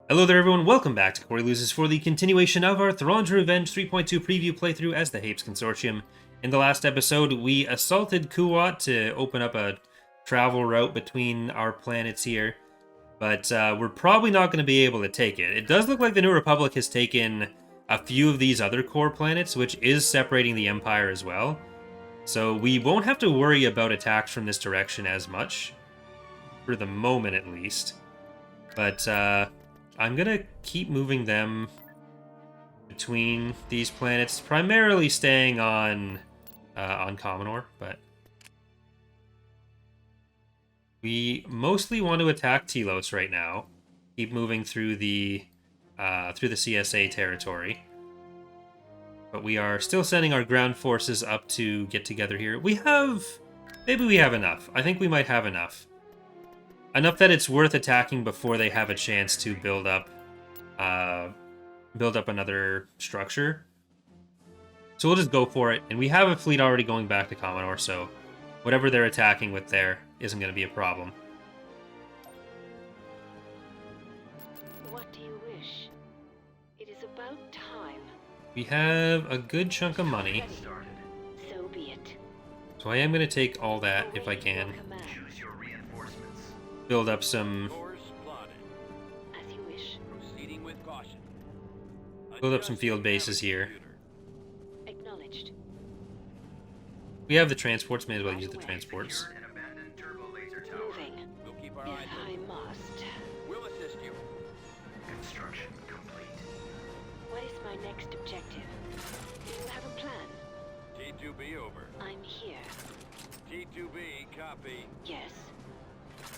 Hello there everyone, welcome back to Corey Loses for the continuation of our Thrawn's Revenge 3.2 preview playthrough as the Hapes Consortium. In the last episode, we assaulted Kuwat to open up a travel route between our planets here, but we're probably not going to be able to take it. It does look like the New Republic has taken a few of these other core planets, which is separating the Empire as well. So we won't have to worry about attacks from this direction as much, for the moment at least. But I'm gonna keep moving them between these planets, primarily staying on Commodore, but we mostly want to attack Tilos right now. Keep moving through the CSA territory, but we are still sending our ground forces up to get together here. Maybe we have enough. I think we might have enough. Enough that it's worth attacking before they have a chance to build up another structure. So we'll just go for it. And we have a fleet already going back to Commodore, so whatever they're attacking with there isn't going to be a problem. What do you wish? It is about time. We have a good chunk of money. So be it. So I am going to take all that if I can. Build up some... As you wish. Proceeding with caution. Build up some field bases here. Acknowledged. We have the transports, may as well use the transports. Moving. We'll keep our If eyes I open. must. We'll assist you. Construction complete. What is my next objective? Do you have a plan? T2B over. I'm here. T2B, copy. Yes.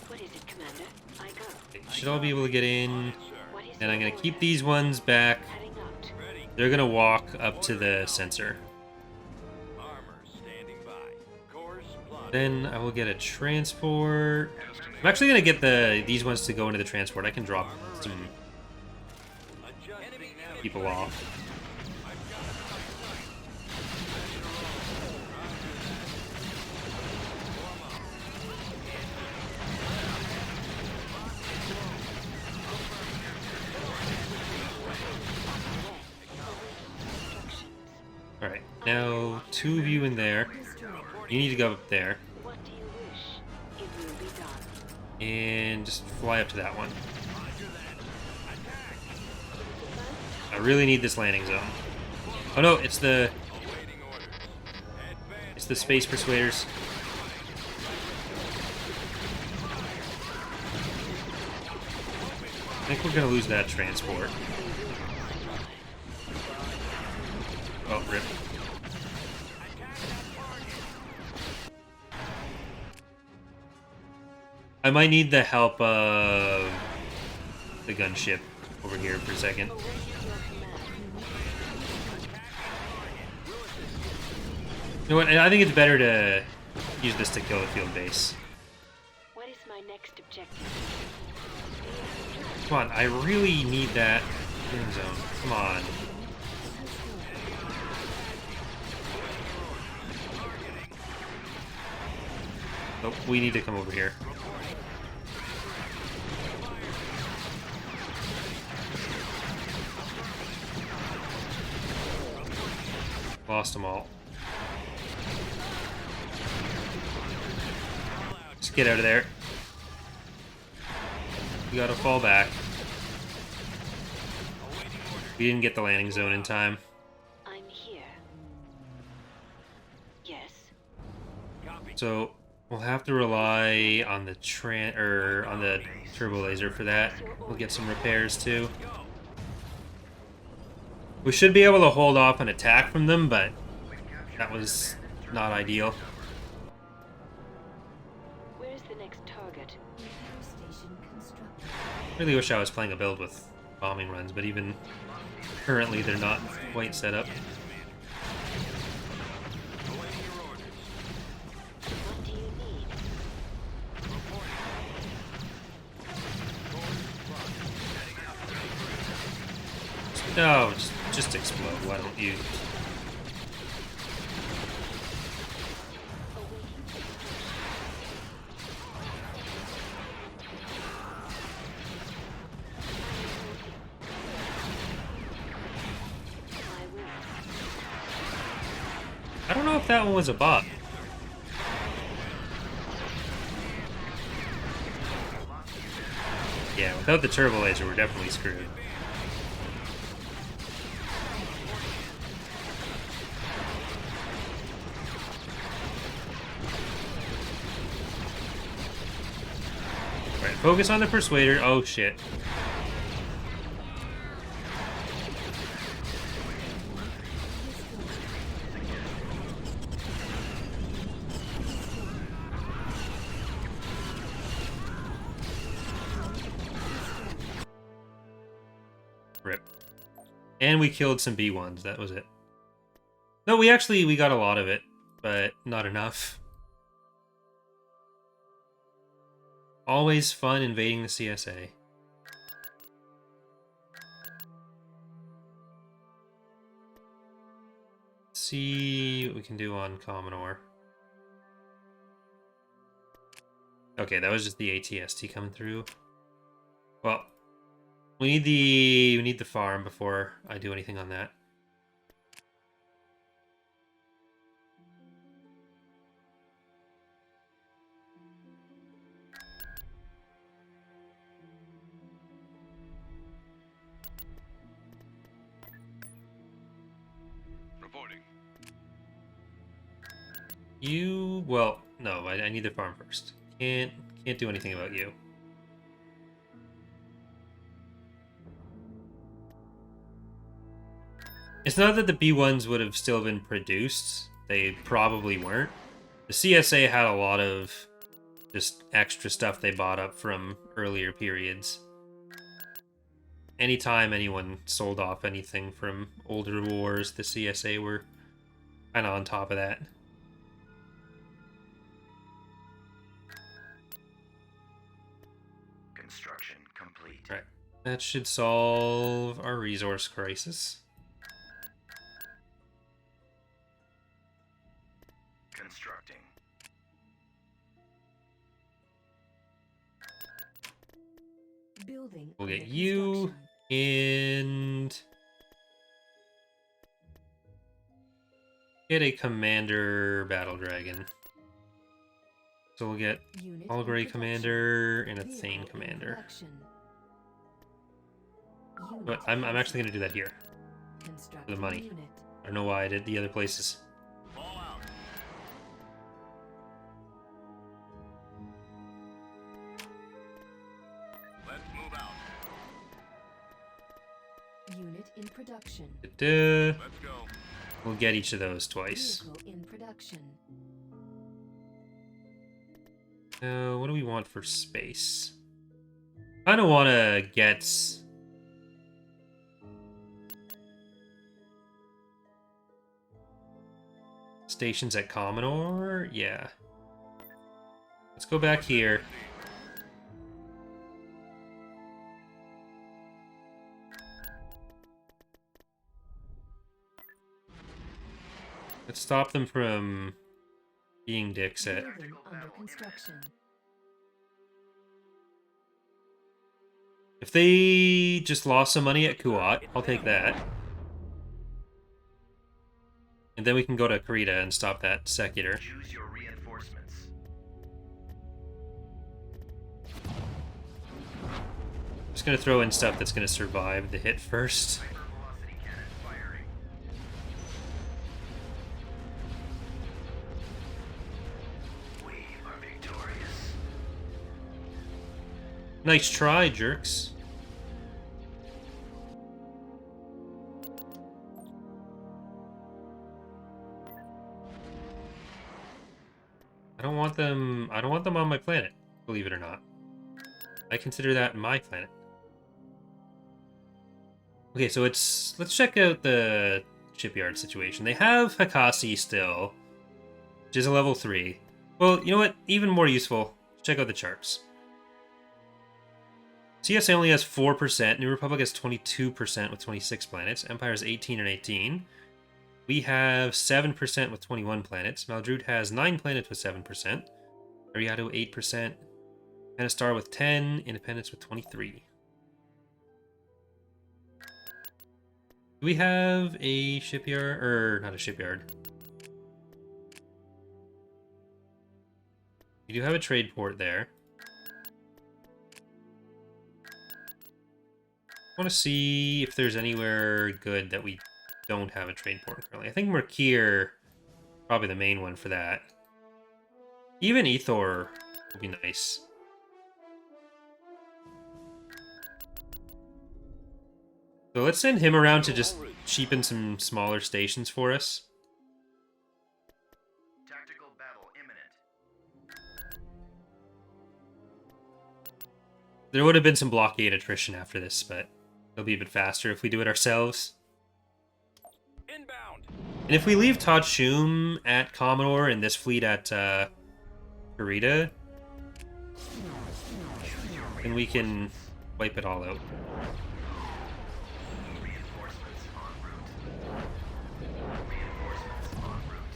What is it, Commander? I go. Should all be able to get in. Yes, sir. What is And I'm your going to keep order? these ones back. Heading out. Ready. They're going to walk up to the sensor. Armor standing by. Course plotted. Then I will get a transport. I'm actually going to get these ones to go into the transport. I can drop some Adjusting people off. Alright, now two of you in there. You need to go up there. What do you wish? It will be done. And just fly up to that one. I really need this landing zone. Oh no, it's the Space Persuaders. I think we're gonna lose that transport. Oh, rip. I might need the help of the gunship over here for a second. You know what? I think it's better to use this to kill the field base. What is my next objective? Come on, I really need that landing zone. Come on. Oh, we need to come over here. Lost them all. Let's get out of there. We gotta fall back. We didn't get the landing zone in time. I'm here. Yes. So we'll have to rely on the turbo laser for that. We'll get some repairs too. We should be able to hold off an attack from them, but that was not ideal. Where is the next target? Really wish I was playing a build with bombing runs, but even currently they're not quite set up. What do you need? No, just explode. Why don't you? if that one was a bot. Yeah, without the turbo laser, we're definitely screwed. Alright, focus on the Persuader. Oh, shit. Rip. And we killed some B1s, that was it. No, we got a lot of it, but not enough. Always fun invading the CSA. Let's see what we can do on Commodore. Okay, that was just the ATST coming through. Well, we need the farm before I do anything on that. Reporting. You, well, no, I need the farm first. Can't do anything about you. It's not that the B1s would have still been produced. They probably weren't. The CSA had a lot of just extra stuff they bought up from earlier periods. Anytime anyone sold off anything from older wars, the CSA were kind of on top of that. Construction complete. Right. That should solve our resource crisis. Constructing. Building. We'll get under you construction. and get a commander battle dragon. So we'll get Unit all in gray production. commander and a Vehicle Thane in commander. production. But Unit I'm actually going to do that here. constructing money. unit. I don't know why I did the other places. Fall out. Let's move out. Unit in production. Da-da. Let's go. We'll get each of those twice. Vehicle in production. What do we want for space? I don't want to get... stations at Commodore? Yeah. Let's go back here. Let's stop them from being dicks at... Building under construction. If they just lost some money at Kuat, I'll take that. And then we can go to Kurita and stop that secular. Choose your reinforcements. Just gonna throw in stuff that's gonna survive the hit first. Hypervelocity cannon firing. We are victorious. Nice try, jerks. I don't want them on my planet, believe it or not. I consider that my planet. Okay, so let's check out the shipyard situation. They have Hakasi still, which is a level 3. Well, you know what? Even more useful, check out the charts. CSA only has 4%, New Republic has 22% with 26 planets, Empire has 18 and 18. We have 7% with 21 planets. Maldrud has 9 planets with 7%. Ariado 8%. Anastar with 10. Independence with 23. Do we have a shipyard? Or, not a shipyard. We do have a trade port there. I want to see if there's anywhere good that we don't have a trade port currently. I think Mercure, probably the main one for that. Even Ethor would be nice. So let's send him around to just cheapen some smaller stations for us. Tactical battle imminent. There would have been some blockade attrition after this, but it'll be a bit faster if we do it ourselves. Inbound. And if we leave Todd Shum at Commodore and this fleet at Kurita, then we can wipe it all out. Reinforcements en route. Reinforcements en route.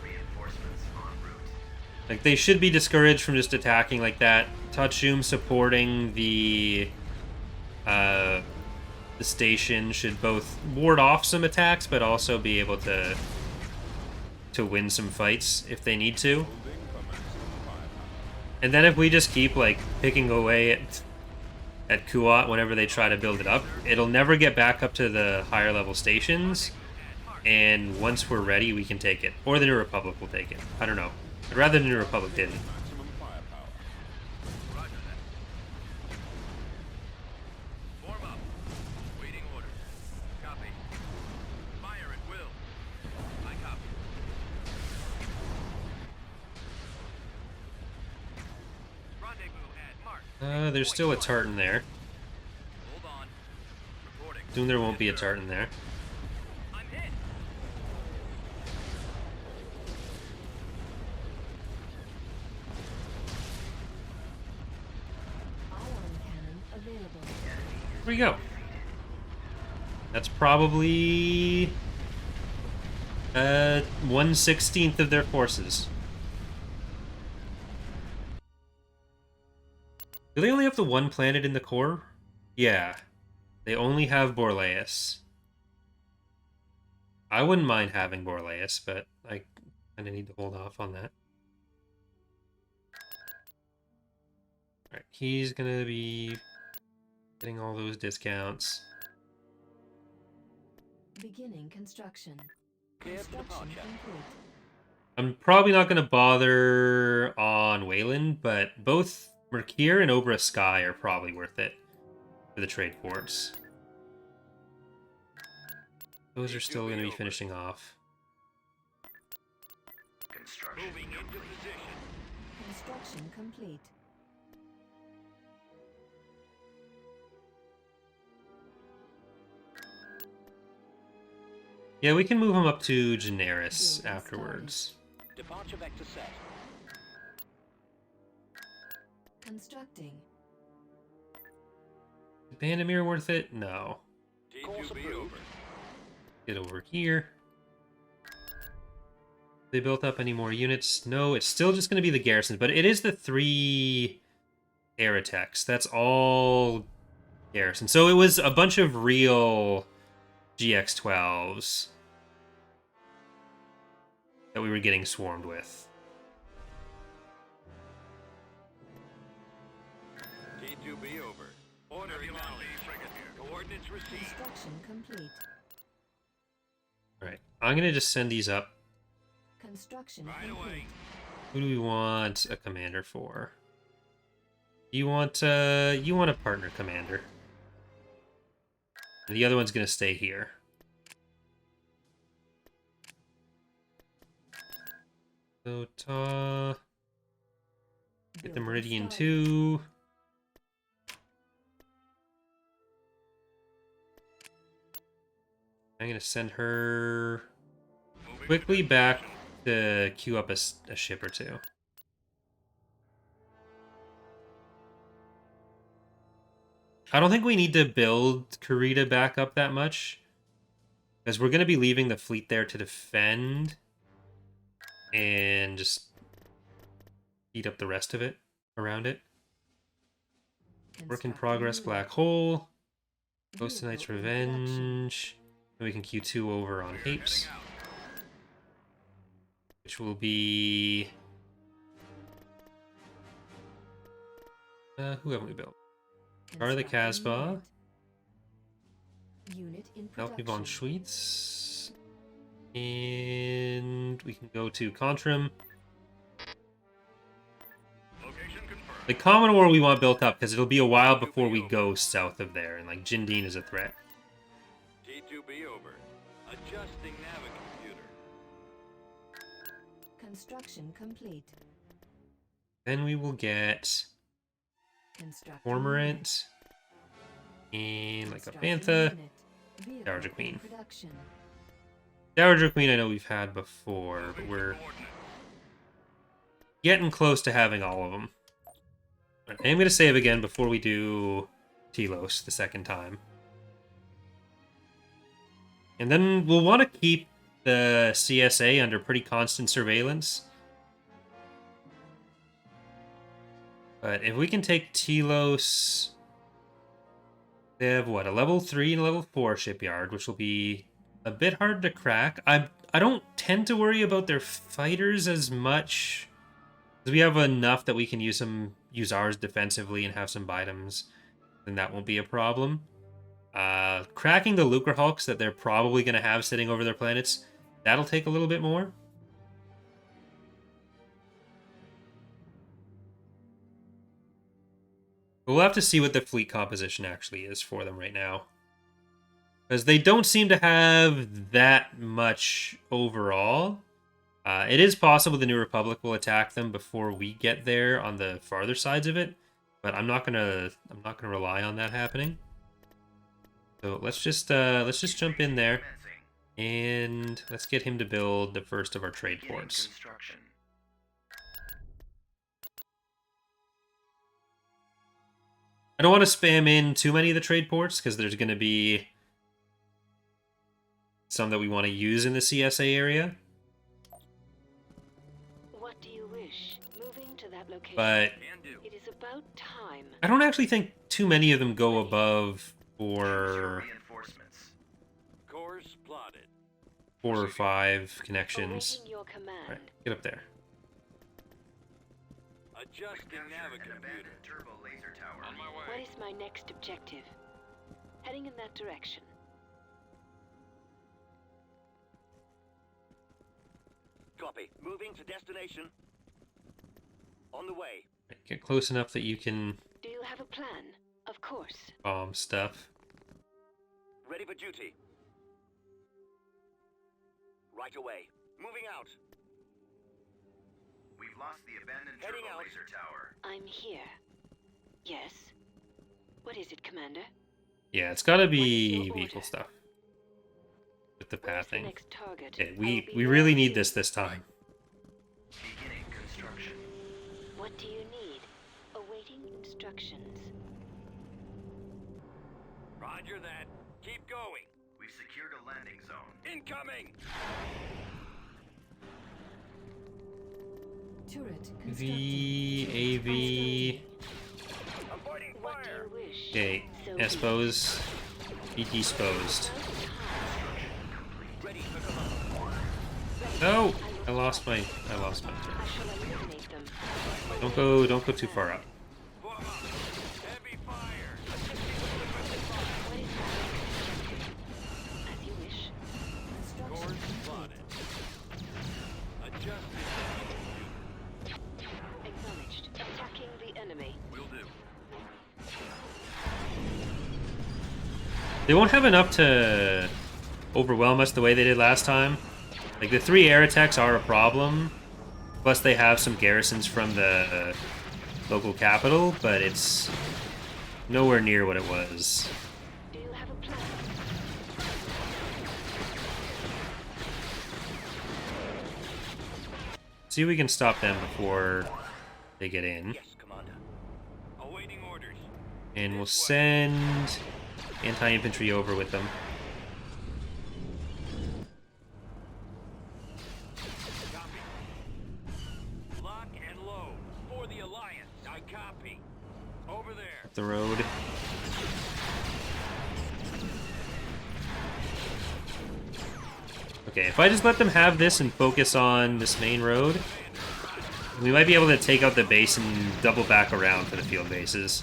Reinforcements en route. Like, they should be discouraged from just attacking like that. Todd Shum supporting the station should both ward off some attacks, but also be able to win some fights if they need to. And then if we just keep like picking away at Kuat whenever they try to build it up, it'll never get back up to the higher level stations. And once we're ready, we can take it, or the New Republic will take it. I don't know. I'd rather the New Republic didn't. Maximum firepower. Roger that. Form up. Waiting orders. Copy. Fire at will. I copy. Rendezvous at mark. There's still a Tartan there. Hold on. Reporting. Soon there won't be a Tartan there. I'm hit. Ion cannon available. Here we go. That's probably 1/16 of their forces. Do they only have the one planet in the core? Yeah. They only have Borleus. I wouldn't mind having Borleus, but I kind of need to hold off on that. Alright, he's gonna be getting all those discounts. Beginning construction. Clear for Construction departure. complete. I'm probably not going to bother on Wayland, but both Mercure and Obra Sky are probably worth it for the trade ports. Those are still going to be finishing off. Construction Moving into complete. position. Construction complete. Yeah, we can move them up to Generis Building afterwards. Departure vector set. Constructing. Is Bandamir worth it? No. Course approved. Get over here. They built up any more units? No, it's still just going to be the garrisons, but it is the 3 Aerotex. That's all garrison. So it was a bunch of real GX-12s that we were getting swarmed with. T2B over. Order acknowledged. Coordinates received. Construction complete. Alright, I'm going to just send these up. Construction Right complete. away. Who do we want a commander for? You want a partner commander. And the other one's going to stay here. So, get the Building Meridian started. 2. I'm going to send her Moving quickly to back to queue up a ship or two. I don't think we need to build Kurita back up that much, because we're going to be leaving the fleet there to defend and just eat up the rest of it around it. Work in Constructing progress, unit. Black Hole, Ghost Vehicle Knight's in production. Revenge. And we can Q2 over on Hapes. Heading out. which will be... who haven't we built? Are the Casbah, Unit in Malky production. von Schweetz, and we can go to Contrim. Location confirmed. The Common War we want built up because it'll be a while before we go south of there, and like Jindine is a threat. T2B over. Adjusting navigomputer. Construction complete. Then we will get Constructing Cormorant and like a Bantha. Dowager Queen. Dowager Queen I know we've had before, but we're getting close to having all of them. I am going to save again before we do Tilos the second time. And then we'll want to keep the CSA under pretty constant surveillance. But if we can take Tilos... They have, what, a level 3 and a level 4 shipyard, which will be a bit hard to crack. I don't tend to worry about their fighters as much, because we have enough that we can use ours defensively and have some items, then that won't be a problem. Cracking the Lucre Hulks that they're probably going to have sitting over their planets, that'll take a little bit more. We'll have to see what the fleet composition actually is for them right now. Because they don't seem to have that much overall. It is possible the New Republic will attack them before we get there on the farther sides of it, but I'm not gonna rely on that happening. So let's just jump in there and let's get him to build the first of our trade ports. Construction. I don't want to spam in too many of the trade ports because there's going to be some that we want to use in the CSA area. What do you wish? Moving to that location. But Can do. It is about time. I don't actually think too many of them go above for Reinforcements. Course plotted. 4 or 5 connections. Awaiting your command. All right, get up there. Adjusting Captured an navigomputer. abandoned turbo laser tower. On my What way. is my next objective? Heading in that direction. Copy. Moving to destination. On the way. Get close enough that you can Do you have a plan? Of course. bomb stuff. Ready for duty. Right away. Moving out. We've lost the abandoned Heading turbo out. laser tower. I'm here. Yes. What is it, Commander? Yeah, it's got to What is be your vehicle order? stuff with the Where's the pathing. next target? Okay, I we will be really there need soon. this time. Beginning construction. What do you need? Awaiting instructions. Roger that. Keep going. We've secured a landing zone. Incoming. Turret constructed. VAV. Avoiding What do fire. you wish? Okay, So expose. Be disposed. Ready for command. No, I lost my turn. I shall eliminate them. Don't go too far up. Form up. Heavy fire. What is that? As you wish. Course plotted. Adjusting. Acknowledged. Attacking the enemy. Will do. They won't have enough to overwhelm us the way they did last time. Like, the 3 air attacks are a problem. Plus, they have some garrisons from the local capital, but it's nowhere near what it was. Do you have a plan? See if we can stop them before they get in. Yes, Commander. Awaiting orders. And we'll send anti-infantry over with them. Copy. Lock and load. For the Alliance. I copy. Over there. Up the road. Okay, if I just let them have this and focus on this main road, we might be able to take out the base and double back around for the field bases.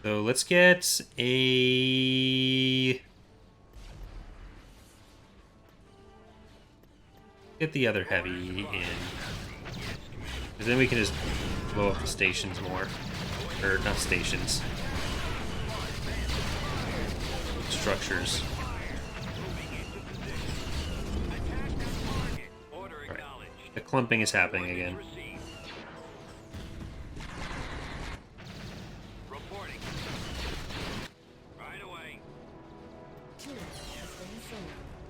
So let's get a... Get the other heavy in. Because then we can just blow up the stations more. Or, not stations. Structures. Right. The clumping is happening again. Reporting. Right away.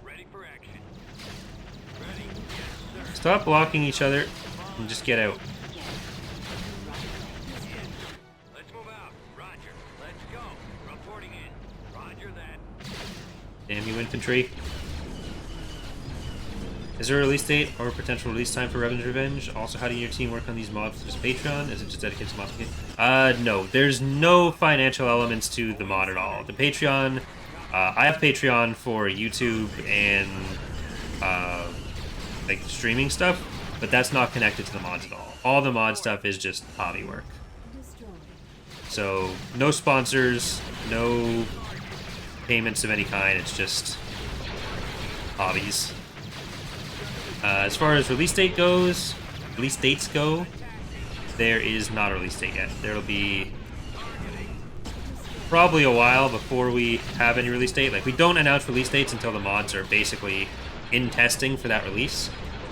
Ready for action. Ready? Yes, sir. Stop blocking each other and just get out. Let's move out. Roger. Let's go. Reporting in. Roger that. Damn you, infantry. Is there a release date or potential release time for Revan's Revenge? Also, how do your team work on these mods for Patreon? Is it just dedicated to mods? No. There's no financial elements to the mod at all. The Patreon, I have Patreon for YouTube and, like, streaming stuff, but that's not connected to the mods at all. All the mod stuff is just hobby work. So, no sponsors, no payments of any kind, it's just hobbies. As far as release dates go, there is not a release date yet. There'll be probably a while before we have any release date. Like, we don't announce release dates until the mods are basically in testing for that release.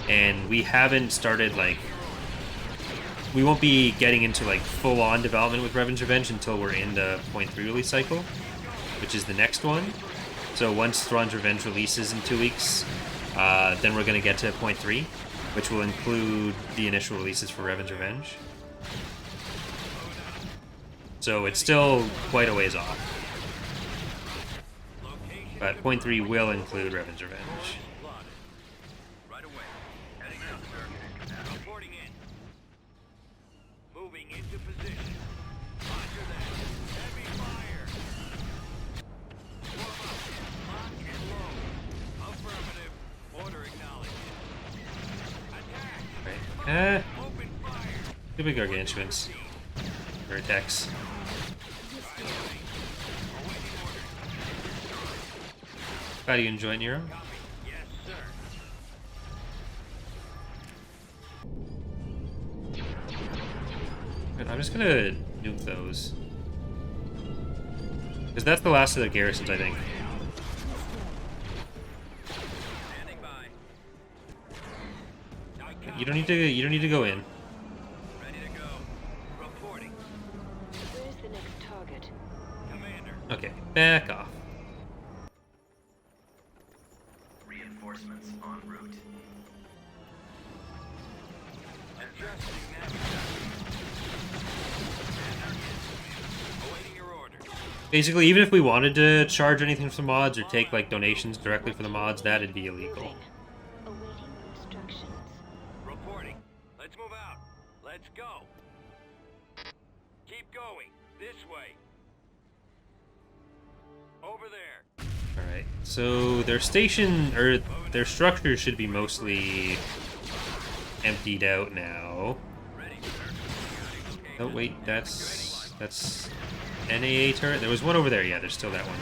And we haven't started, like... We won't be getting into, like, full-on development with Revan's Revenge until we're in the 0.3 release cycle, which is the next one. So once Thrawn's Revenge releases in 2 weeks... then we're going to get to 0.3, which will include the initial releases for Revan's Revenge. So it's still quite a ways off. But 0.3 will include Revan's Revenge. Right away. Heading out, sir. Reporting in. Moving into position. Roger that. Heavy fire. Warm up. Lock and load. Affirmative. Order acknowledged. Attack. Right. Open fire. Two big gargantuans. Or attacks. How do you enjoy Nero? Yes, sir. I'm just gonna nuke those. Because that's the last of the garrisons, I think. Standing by. You don't need to go in. Ready to go. Reporting. Where's the next target? Commander. Okay, back off. Reinforcements en route. Adjusting navigation. Awaiting your order. Basically, even if we wanted to charge anything for the mods or take like donations directly for the mods, that'd be illegal. Moving. Awaiting instructions. Reporting. Let's move out. Let's go. Keep going. This way. Over there. Alright, so their station, or their structure should be mostly emptied out now. Ready, sir. Oh wait, that's NAA turret? There was one over there, yeah, there's still that one.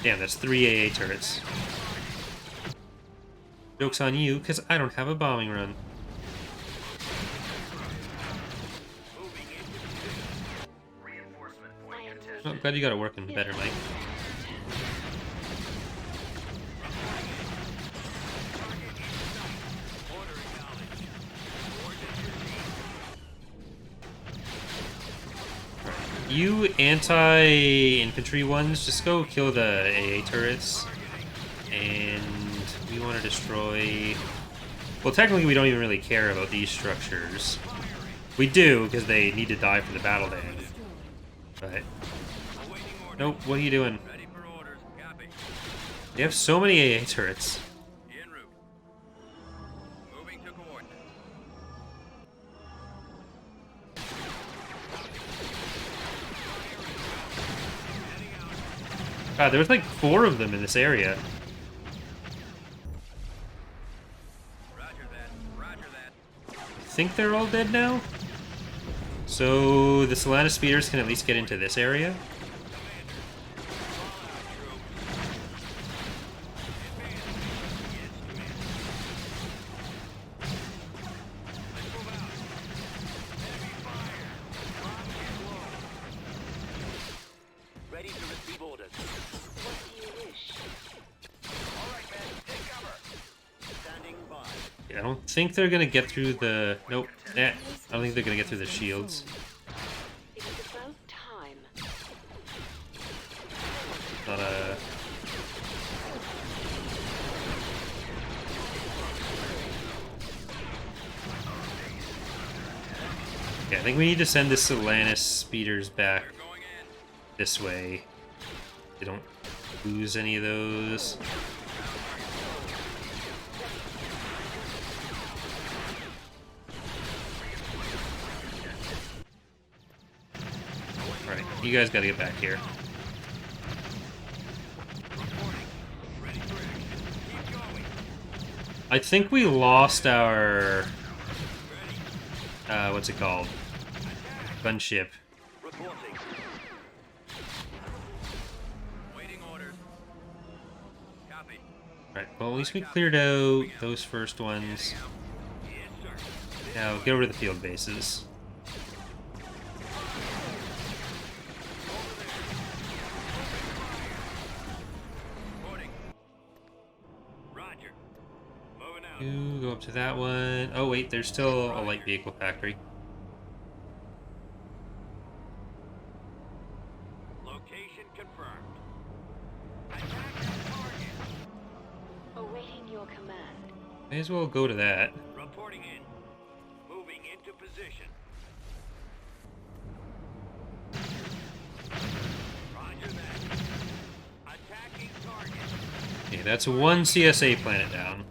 Damn, that's 3 AA turrets. Joke's on you, because I don't have a bombing run. Reinforcement point I am contested. Oh, I'm glad you got it working better, Mike. Order acknowledged. Orders received. You anti-infantry ones, just go kill the AA turrets. And we want to destroy... Well, technically we don't even really care about these structures. We do, because they need to die for the battle to end. But... Awaiting order. Nope, what are you doing? Ready for orders. Copy. They have so many AA turrets. En route. Moving to coordinates. God, there was like 4 of them in this area. think they're all dead now. So the Solana speeders can at least get into this area. Ready to receive orders. What do you wish? All right, men, take cover. Standing by. I don't think they're gonna get through the... Nope. I don't think they're gonna get through the shields. It is about time. Not a... Okay, I think we need to send the Solanus speeders back Going in. this way. They don't lose any of those. Alright, you guys gotta get back here. Reporting. Ready for action. Keep going. I think we lost our... Ready. what's it called? Gunship. Reporting. Waiting orders. Copy. Right, well at least we cleared out those first ones. Yes, sir. Now get over to the field bases. Reporting. Roger. Moving out. You go up to that one. Oh wait, there's still a light vehicle factory. Location confirmed. Attack that target. Awaiting your command. May as well go to that. Reporting in. Moving into position. Roger that. Attacking target. Okay, that's one CSA planet down.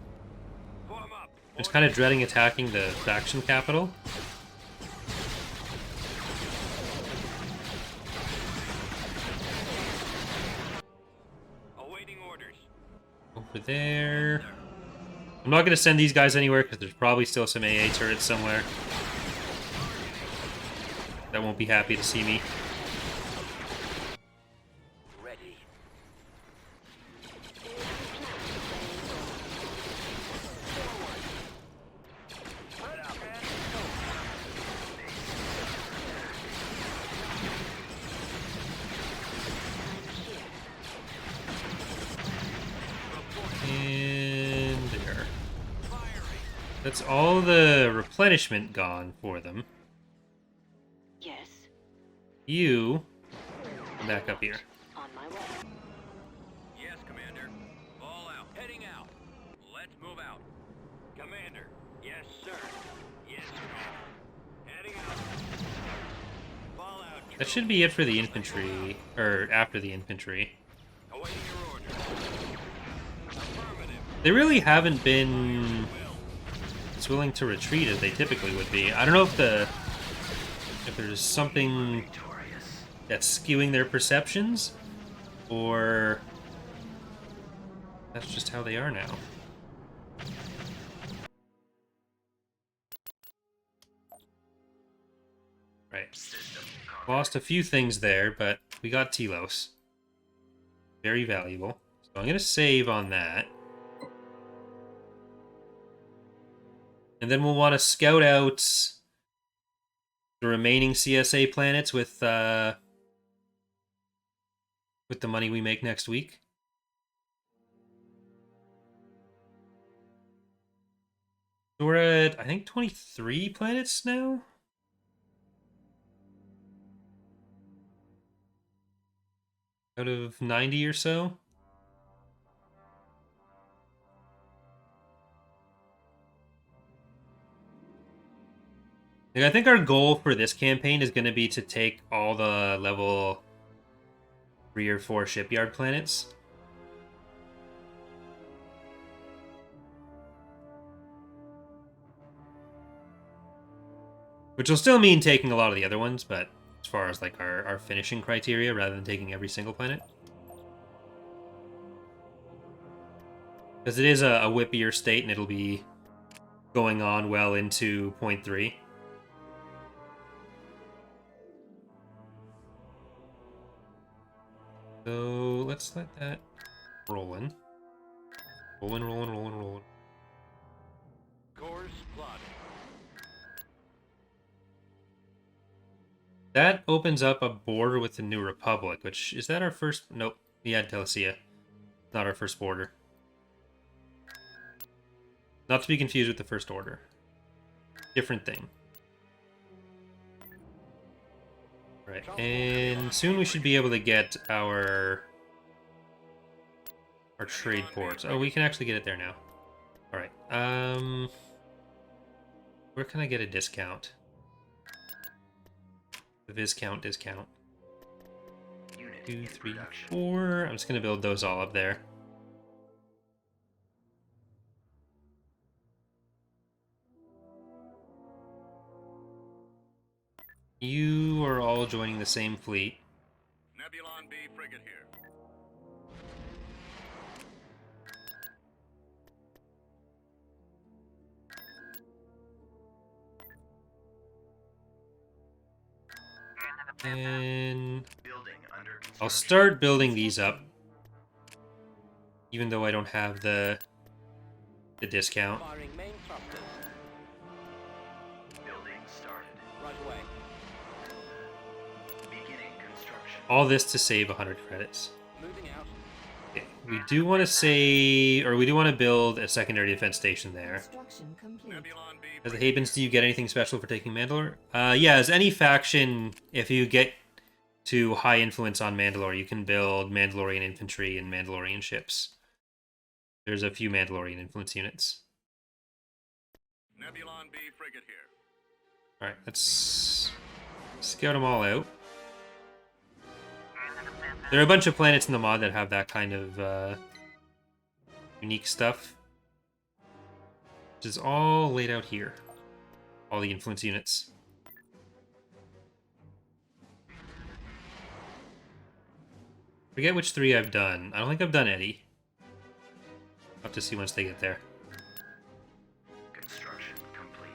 Form up. Just kind of dreading attacking the faction capital. Awaiting orders. Over there. I'm not going to send these guys anywhere because there's probably still some AA turrets somewhere that won't be happy to see me. Ready. Head up, man. And there. Firing. That's all the replenishment gone for them. Yes. You come back up here. On my way. Yes, Commander. All out. Heading out. Let's move out. Commander. Yes, sir. Yes, Commander. Heading out. Fall out. That should be it for the infantry, or after the infantry. Awaiting your orders. Affirmative. They really haven't been Will. as willing to retreat as they typically would be. I don't know if there's something Victorious. that's skewing their perceptions, or that's just how they are now. Right. System Lost a few things there, but we got Tilos. Very valuable. So I'm going to save on that. And then we'll want to scout out the remaining CSA planets with the money we make next week. So we're at, I think, 23 planets now? Out of 90 or so? Like, I think our goal for this campaign is going to be to take all the level 3 or 4 shipyard planets. Which will still mean taking a lot of the other ones, but as far as like our finishing criteria, rather than taking every single planet. Because it is a whippier state, and it'll be going on well into point 3. So let's let that roll in. Rolling. Course plotted. That opens up a border with the New Republic, which, is that our first? Nope. We had Telesia. Not our first border. Not to be confused with the First Order. Different thing. Right, and soon we should be able to get our trade ports. Oh, we can actually get it there now. Alright, where can I get a discount? The discount. Unit 2, in 3, production. 4. I'm just gonna build those all up there. You are all joining the same fleet. Nebulon B frigate here. And Building under construction. I'll start building these up. Even though I don't have the discount. Firing main thrusters. Building started. Right away. Beginning construction. All this to save 100 credits. Moving out. Okay. We do want to save, or we do want to build a secondary defense station there. Construction complete. Nebulon B As the frigate Habens, do you get anything special for taking Mandalore? Yeah, as any faction, if you get to high influence on Mandalore, you can build Mandalorian infantry and Mandalorian ships. There's a few Mandalorian influence units. Nebulon B frigate here. Alright, let's scout them all out. There are a bunch of planets in the mod that have that kind of unique stuff. Which is all laid out here. All the influence units. Forget which 3 I've done. I don't think I've done Eddie. I'll have to see once they get there. Construction complete.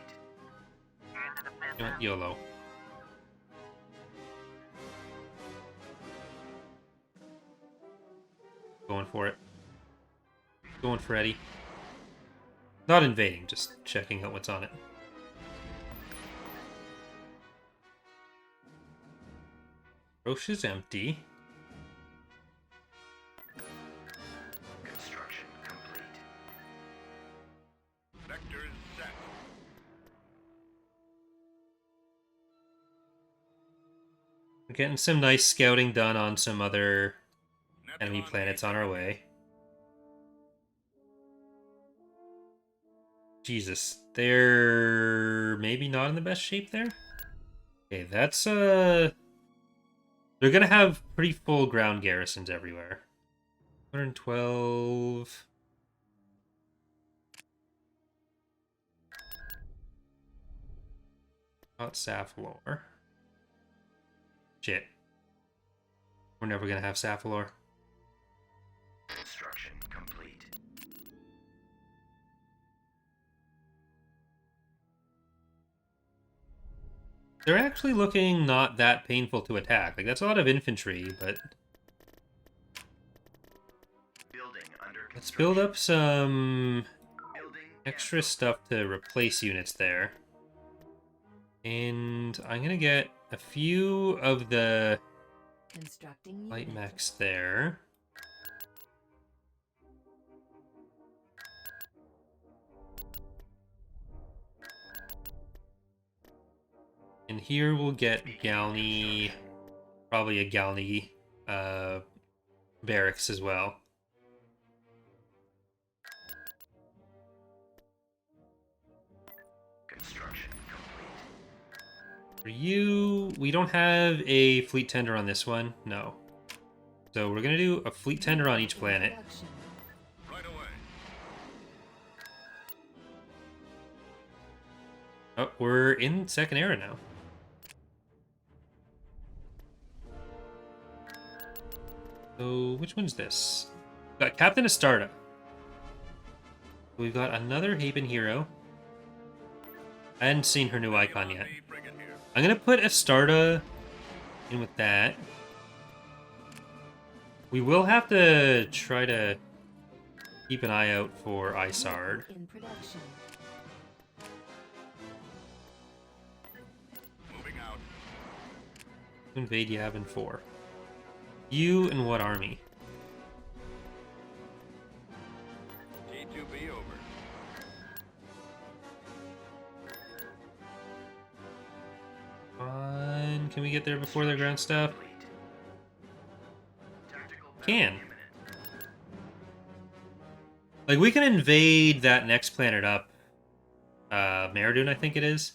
You know what? YOLO. Going for it. Going for Eddie. Not invading, just checking out what's on it. Roche is empty. Construction complete. Vectors set. We're getting some nice scouting done on some other enemy Nebulon planets B on our way. Jesus, they're maybe not in the best shape there? Okay, that's they're gonna have pretty full ground garrisons everywhere. 112. Not Sapphilor. Shit. We're never gonna have Sapphilor. Construction complete. They're actually looking not that painful to attack. Like, that's a lot of infantry, but Building under let's construction. build up some Building extra stuff to replace units there. And I'm gonna get a few of the Constructing light unit. mechs there. And here we'll get Galney, probably a Galney barracks as well. Construction complete. For you, we don't have a fleet tender on this one. No. So we're going to do a fleet tender on each planet. Production. right away. Oh, we're in second era now. So which one's this? Got Captain Astarta. We've got another Haven hero. I hadn't seen her new icon yet. B frigate here. I'm gonna put Astarta in with that. We will have to try to keep an eye out for Isard. In production. Moving out. Who invade you have in 4? You and what army? T2B over. Fine. Can we get there before their ground stuff? Can. Like, we can invade that next planet up. Meridian, I think it is.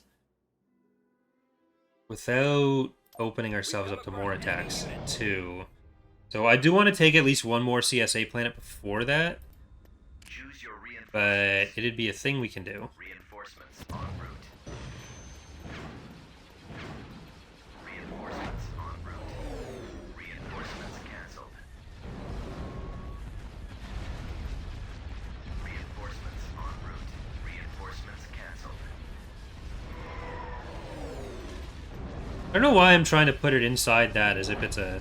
Without opening ourselves up to more attacks, too. So I do want to take at least one more CSA planet before that. Choose your But it'd be a thing we can do. reinforcements en route. Reinforcements en route. Reinforcements cancelled. Reinforcements en route. Reinforcements cancelled. I don't know why I'm trying to put it inside that as if it's a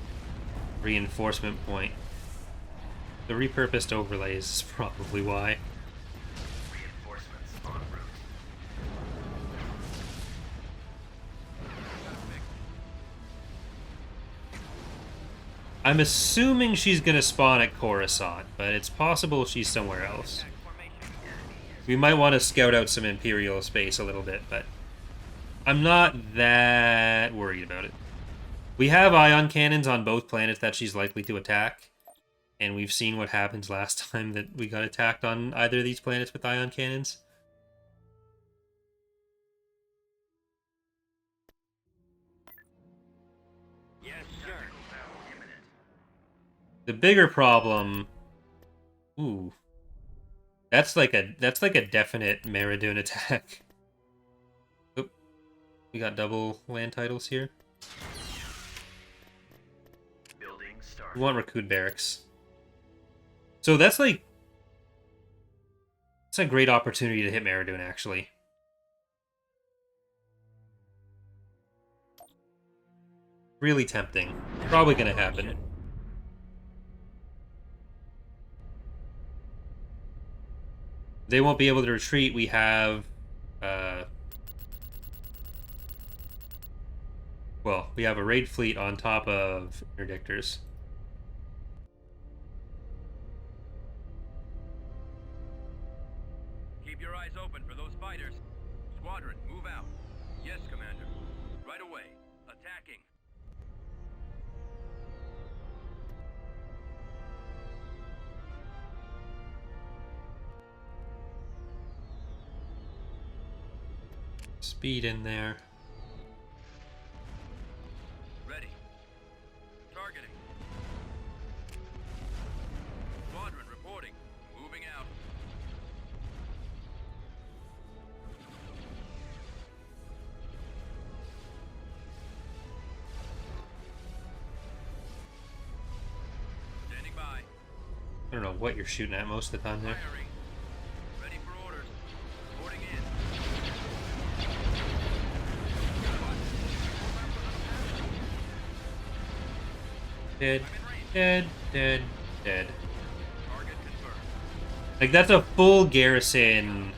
reinforcement point. The repurposed overlays is probably why. Reinforcements en route. I'm assuming she's gonna spawn at Coruscant, but it's possible she's somewhere else. We might want to scout out some Imperial space a little bit, but I'm not that worried about it. We have ion cannons on both planets that she's likely to attack, and we've seen what happens last time that we got attacked on either of these planets with ion cannons. Yes, sir. Battle imminent. The bigger problem... Ooh. That's like a definite Meridian attack. Oop. We got double land titles here. Building We started. want Raccoon Barracks. So that's like... It's a great opportunity to hit Meridian, actually. Really tempting. Probably gonna happen. They won't be able to retreat. We have... well, we have a raid fleet on top of interdictors. Keep your eyes open for those fighters. Squadron, move out. Yes, Commander. Right away. Attacking. Speed in there. Ready. Targeting. Squadron reporting. Moving out. Standing by. I don't know what you're shooting at most of the time there. Firing. Ready for orders. Reporting in. Dead, dead, dead, dead. Target confirmed. Like, that's a full garrison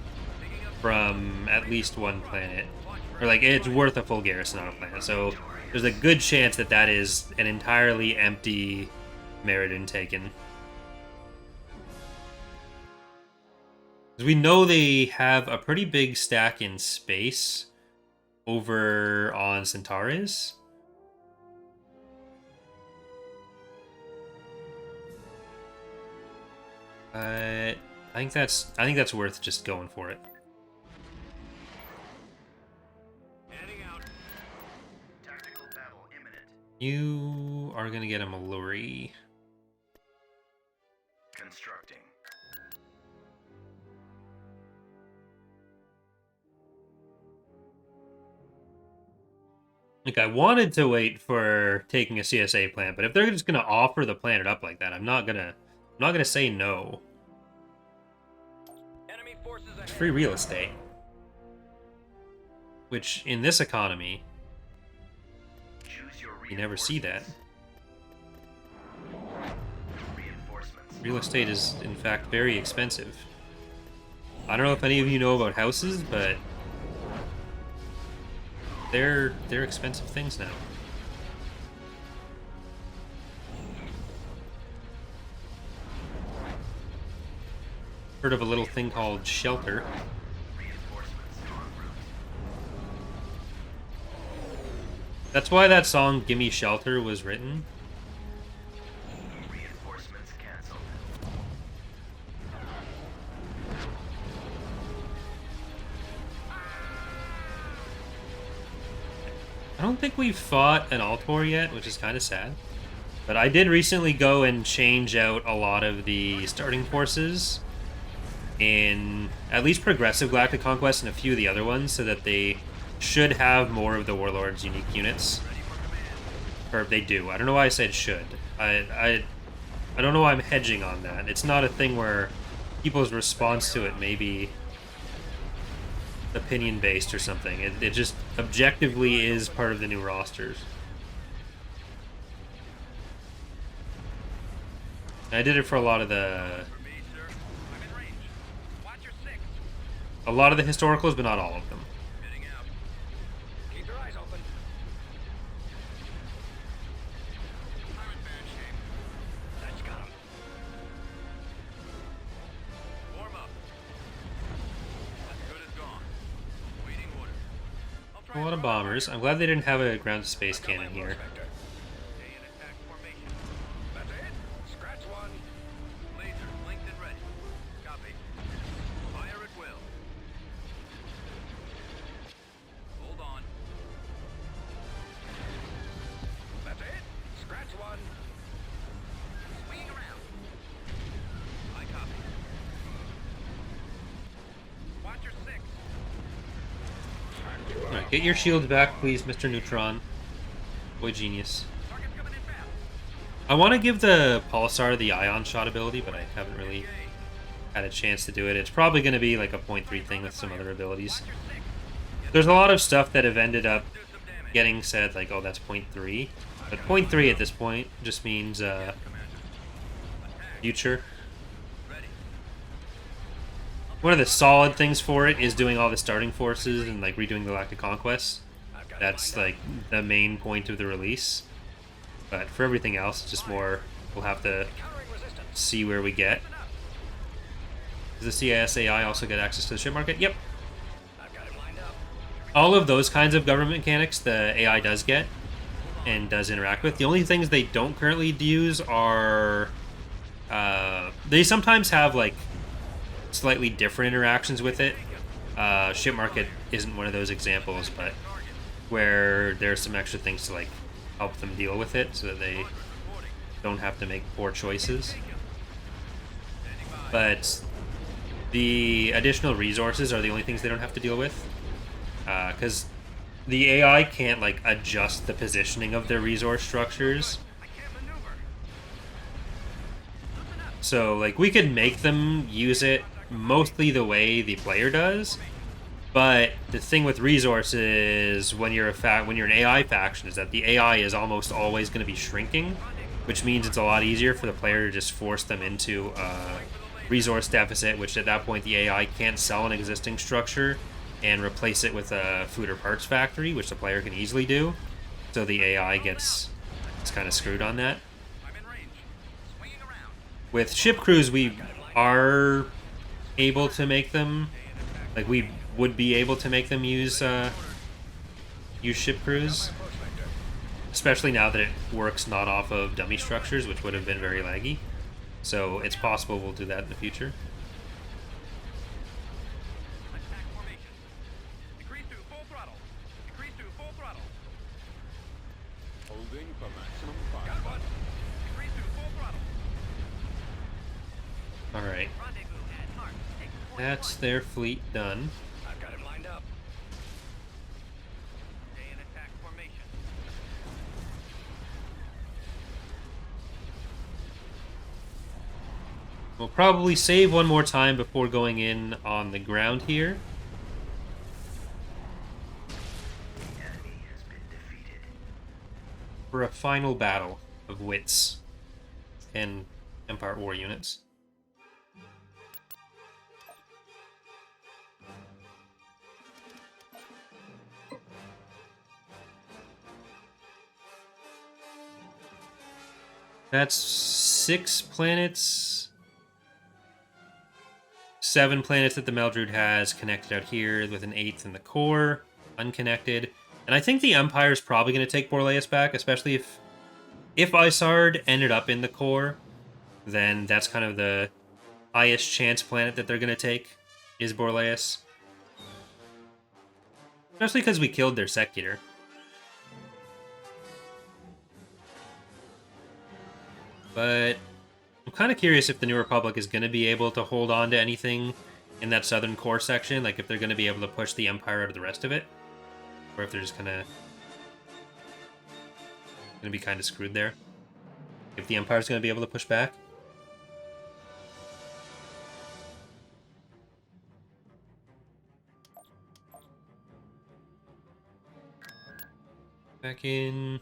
from at least one planet. Or, like, it's worth a full garrison on a planet. So, there's a good chance that that is an entirely empty Meridian taken. Because we know they have a pretty big stack in space over on Centaurus. I think that's worth just going for it. Heading out. Tactical battle imminent. You are gonna get a Mallory. Constructing. Like, I wanted to wait for taking a CSA plant, but if they're just gonna offer the planet up like that, I'm not gonna say no. Enemy forces ahead. It's free real estate. which in this economy, Choose your you never see that. reinforcements. Real estate is, in fact, very expensive. I don't know if any of you know about houses, but they're expensive things now. Heard of a little thing called shelter. Reinforcements en route. That's why that song "Gimme Shelter" was written. Reinforcements cancelled. I don't think we've fought an Altor yet, which is kind of sad. But I did recently go and change out a lot of the starting forces in at least Progressive Galactic Conquest and a few of the other ones, so that they should have more of the Warlord's unique units. Or they do. I don't know why I said should. I don't know why I'm hedging on that. It's not a thing where people's response to it may be opinion-based or something. It just objectively is part of the new rosters. And I did it for a lot of the historicals, but not all of them. Heading out. Keep your eyes open. I'm in bad shape. That's got him. Warm up. That good is gone. Waiting order. I'll try A lot and of draw bombers. fire. I'm glad they didn't have a ground-to-space Got my cannon here. prospector. Stay in attack formation. That's it. Scratch one. Laser linked and ready. Copy. Fire at will. Hold on. That's it. Scratch one. Swinging around. I copy. Watch your six. Alright, get your shields back, please, Mr. Neutron. Boy genius. Target's coming in fast. I want to give the Pulsar the ion shot ability, but I haven't really had a chance to do it. It's probably going to be like a 0.3 thing with some other abilities. Watch your six. There's a lot of stuff that have ended up Do some damage. getting said, like, oh, that's 0.3. But 0.3 at this point just means Commander. Attack. future. Ready. One of the solid things for it is doing all the starting forces and like redoing the Galactic Conquest. I've got it That's lined like the main point of the release. But for everything else, it's just more, we'll have to up. Countering resistance. see where we get. Listen up. Does the CIS AI also get access to the ship market? Yep. I've got him lined up. All of those kinds of government mechanics the AI does get and does interact with. The only things they don't currently use are... they sometimes have like slightly different interactions with it. Ship market isn't one of those examples, but where there's some extra things to like help them deal with it so that they don't have to make poor choices. But the additional resources are the only things they don't have to deal with, because the AI can't like adjust the positioning of their resource structures. I can't maneuver. Listen up. So like we could make them use it mostly the way the player does, but the thing with resources when you're when you're an AI faction is that the AI is almost always going to be shrinking, which means it's a lot easier for the player to just force them into a resource deficit, which at that point the AI can't sell an existing structure and replace it with a food or parts factory, which the player can easily do. So the AI gets kind of screwed on that. I'm in range. Swinging around. With ship crews, we are able to make them, like we would be able to make them use ship crews, especially now that it works not off of dummy structures, which would have been very laggy. So it's possible we'll do that in the future. Attack formation. Decrease to full throttle. Decrease to full throttle. Holding for maximum Got fire. one. Decrease to full throttle. All right, Rendezvous at mark. Take point that's one. their fleet done. I've got him lined up. Stay in attack formation. We'll probably save one more time before going in on the ground here. for a final battle of wits and Empire war units. That's 6 planets. 7 planets that the Meldrood has connected out here with an 8th in the core, unconnected. And I think the Empire is probably going to take Borleus back, especially if Isard ended up in the core, then that's kind of the highest chance planet that they're going to take, is Borleus. Especially because we killed their Secutor. But I'm kind of curious if the New Republic is going to be able to hold on to anything in that southern core section, like if they're going to be able to push the Empire out of the rest of it, or if they're just going to be kind of screwed there. If the Empire's going to be able to push back. Back in.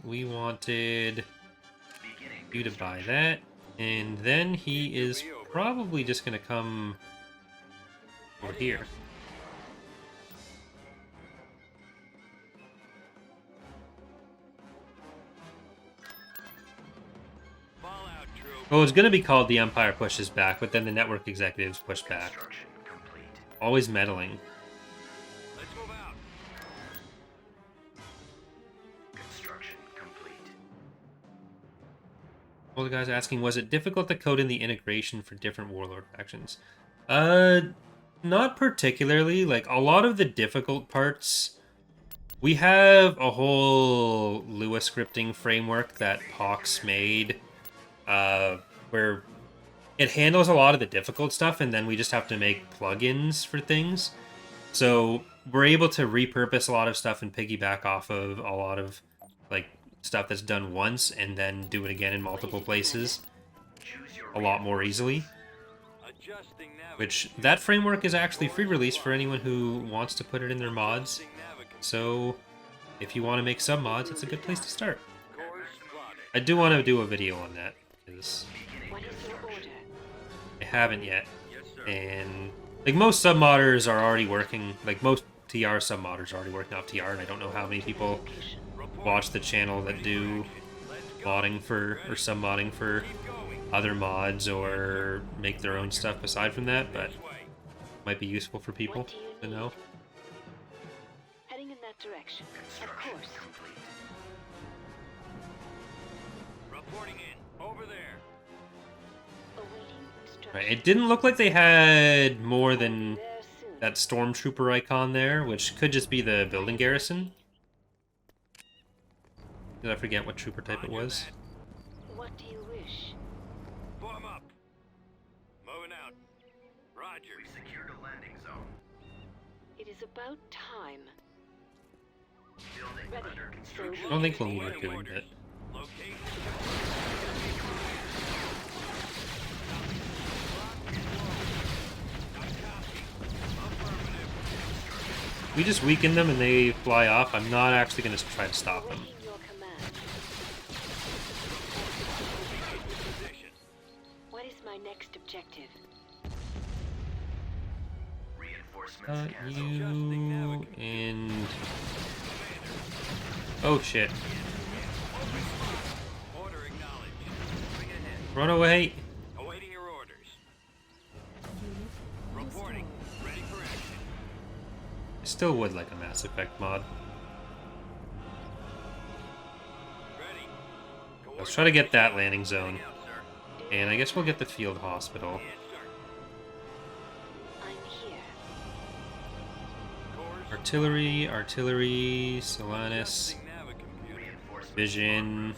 We wanted you to buy that, and then he is probably just going to come over here. Well, it's going to be called the Empire Pushes Back, but then the network executives push back. Always meddling. Well, the guy's asking, was it difficult to code in the integration for different Warlord factions? Not particularly. Like, a lot of the difficult parts, we have a whole Lua scripting framework that Pox made, where it handles a lot of the difficult stuff, and then we just have to make plugins for things. So we're able to repurpose a lot of stuff and piggyback off of a lot of, like, stuff that's done once and then do it again in multiple places a lot more easily. Which, that framework is actually free release for anyone who wants to put it in their mods. So, if you want to make sub mods, it's a good place to start. I do want to do a video on that, because I haven't yet. And, like, most sub modders are already working, like, most TR sub modders are already working off TR, and I don't know how many people watch the channel that do modding for, or sub modding for other mods, or make their own stuff aside from that, but might be useful for people to know. Heading in that direction. Of course. Reporting in. Over there. Awaiting instructions. Right, it didn't look like they had more than There soon. that stormtrooper icon there, which could just be the building garrison. Did I forget what trooper type it was? What do you wish? Form up. Moving out. Roger. We secured a landing zone. It is about time. Building Ready. under I construction. don't think we'll need it doing that. Location. We just weaken them and they fly off. I'm not actually going to try to stop them. Awaiting your command. What is my next objective? Reinforcements canceled. You and... Oh shit. Order acknowledged. Moving ahead. Run away! Awaiting your orders. Reporting. Ready for action. I still would like a Mass Effect mod. Ready. Let's try to get that landing zone. Out, sir. And I guess we'll get the field hospital. Yes, sir. I'm here. Course. Artillery, Solanus, Adjusting navigomputer. Reinforcements Vision.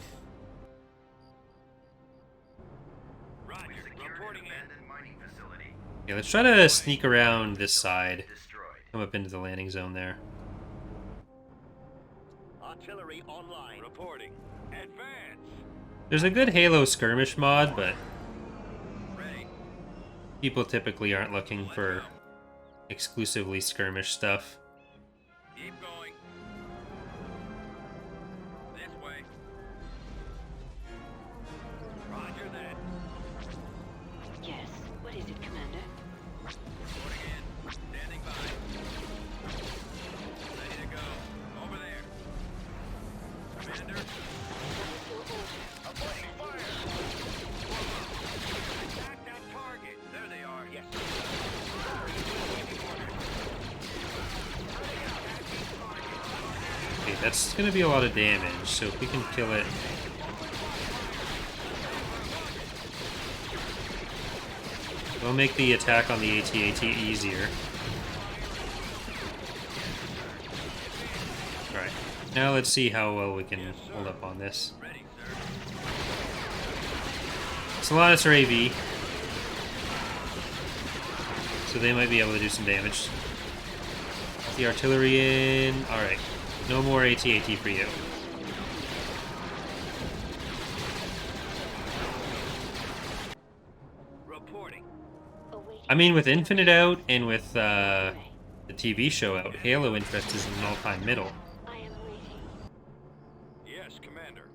Roger. secured Reporting an in. abandoned mining facility. Yeah, let's try to sneak around this side. Destroyed. Come up into the landing zone there. Artillery online. Reporting. Advance. There's a good Halo skirmish mod, but Ready. people typically aren't looking for exclusively skirmish stuff. Commander. Avoiding fire. Attack that target. There they are. Yes. Okay, that's gonna be a lot of damage, so if we can kill it. We'll make the attack on the AT-AT easier. Alright, now let's see how well we can hold up on this. Ready, sir. Solaris are AV, so they might be able to do some damage. The artillery in. Alright, no more AT-AT for you. Reporting. Awaiting. I mean, with Infinite out and with the TV show out, Halo interest is in an all-time middle. I am waiting. Yes, Commander.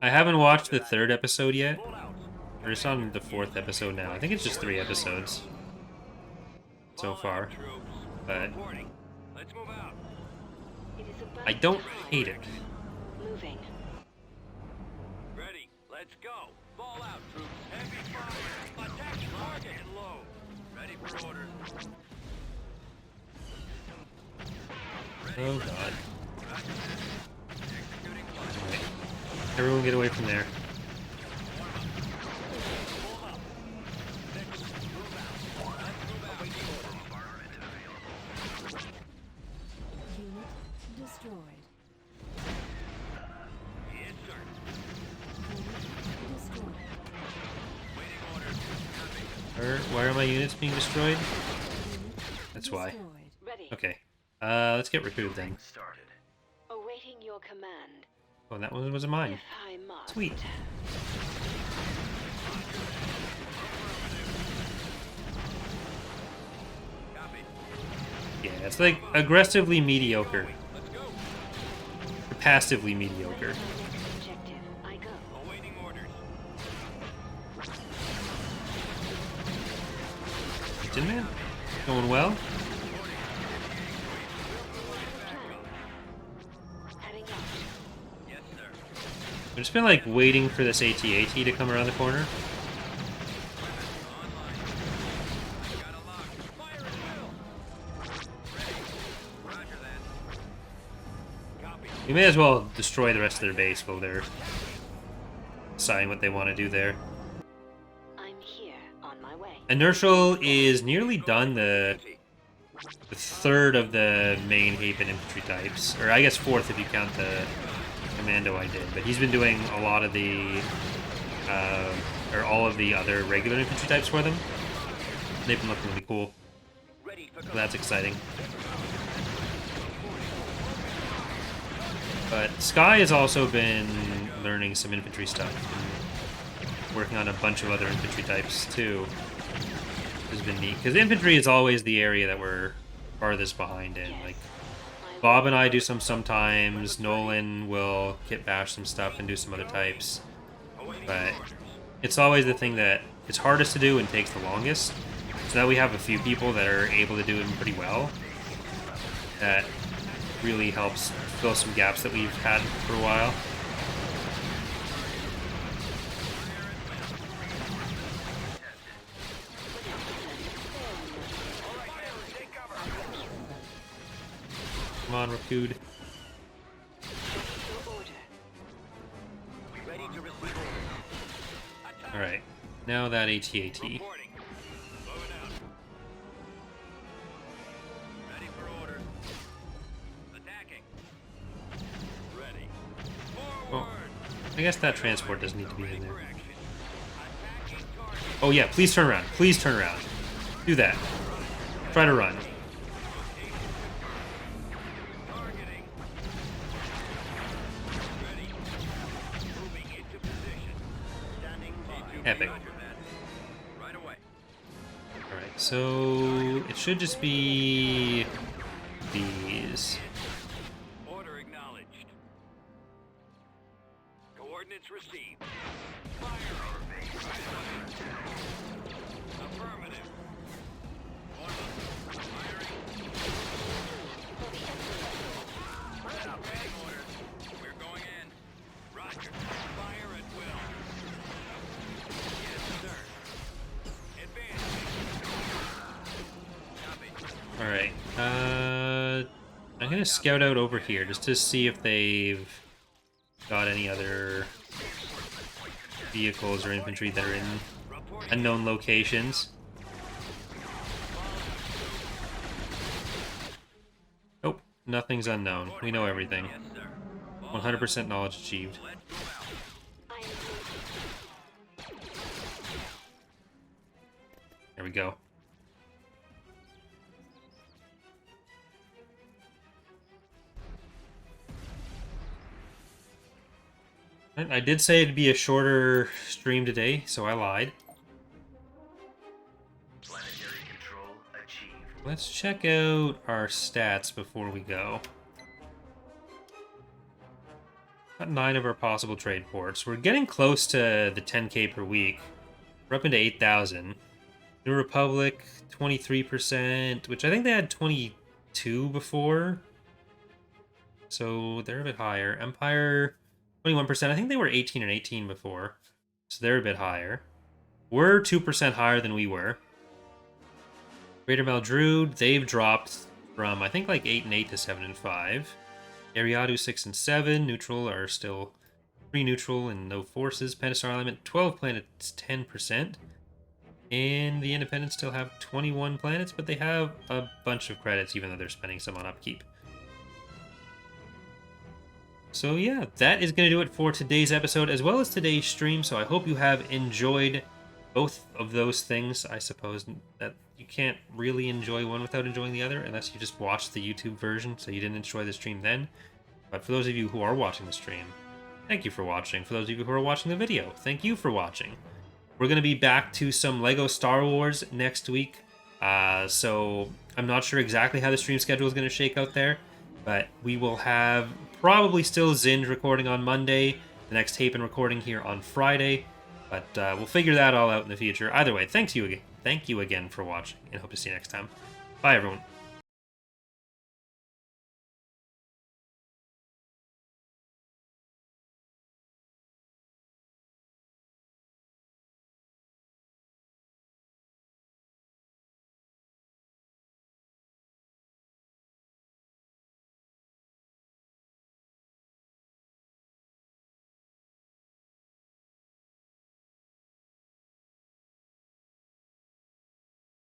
I haven't watched the 3rd episode yet. Pull out. We're just on the 4th episode now. I think it's just 3 episodes so far, Troops. but Reporting. Let's move out. It is about I don't time. hate it. Moving. Ready. Let's go. Ball out, troops. Heavy fire. Attack target and low. Ready for orders. Oh god. Executing plan. Alright. Everyone get away from there. Pull up. Next. Move out. Let's move out. Unit destroyed. Yes, sir. Unit destroyed. Waiting orders. Copy. Why are my units being destroyed? Unit That's why. destroyed. Ready. Okay. Let's get recruited then. Started. Awaiting your command. Oh, that one wasn't mine. If I must. Sweet. Copy. Yeah, it's like aggressively mediocre. Let's go. Or passively mediocre. Objective. I go. Awaiting orders. Tin Man? Going well? Heading out. Yes, sir. I've just been like waiting for this AT-AT to come around the corner. Online. Got a lock. Fire at will. Ready. Roger that. Copy. We may as well destroy the rest of their base while they're deciding what they want to do there. I'm here. On my way. Inertial is nearly done the 3rd of the main Haven infantry types. Or I guess 4th if you count the commando I did. But he's been doing a lot of the... or all of the other regular infantry types for them. They've been looking really cool. Ready for So that's exciting. But Sky has also been learning some infantry stuff. And working on a bunch of other infantry types too. Has been neat. Because infantry is always the area that we're farthest behind in. Like Bob and I do some sometimes. Nolan will kit bash some stuff and do some other types. But it's always the thing that it's hardest to do and takes the longest. So now we have a few people that are able to do them pretty well. That really helps fill some gaps that we've had for a while. Come on, Rakud. Your order. Ready to receive orders. Attack. Alright, now that AT-AT. Reporting. Moving out. Ready for orders. Attacking. Ready. Well, Forward. I guess that transport doesn't need to be in Ready there. for action. Attacking target. Oh yeah, please turn around. Please turn around. Do that. Try to run. Targeting. Ready. Moving into position. Standing by. Epic. Roger that. Right away. Alright, so it should just be these. Order acknowledged. Coordinates received. Fire. Affirmative. Order. Firing. Awaiting orders. We're going I'm gonna scout out over here just to see if they've got any other vehicles or infantry that are in unknown locations. Nope, nothing's unknown. We know everything. Yes, sir. Ball out. 100% knowledge achieved. Let's move out. I am waiting. There we go. I did say it'd be a shorter stream today, so I lied. Planetary control achieved. Let's check out our stats before we go. Got 9 of our possible trade ports. We're getting close to the 10k per week. We're up into 8,000. New Republic, 23%, which I think they had 22 before. So they're a bit higher. Empire, 21%. I think they were 18 and 18 before. So they're a bit higher. We're 2% higher than we were. Greater Maldrude, they've dropped from, I think, like 8 and 8 to 7 and 5. Ariadu, 6 and 7. Neutral are still 3 neutral and no forces. Pentastar Element, 12 planets, 10%. And the Independents still have 21 planets, but they have a bunch of credits, even though they're spending some on upkeep. So yeah, that is going to do it for today's episode, as well as today's stream. So I hope you have enjoyed both of those things. I suppose that you can't really enjoy one without enjoying the other, unless you just watched the YouTube version, so you didn't enjoy the stream then. But for those of you who are watching the stream, thank you for watching. For those of you who are watching the video, thank you for watching. We're going to be back to some LEGO Star Wars next week. So I'm not sure exactly how the stream schedule is going to shake out there, but we will have probably still Zinj recording on Monday, the next Hapen recording here on Friday, but we'll figure that all out in the future. Either way, thank you again for watching, and hope to see you next time. Bye, everyone.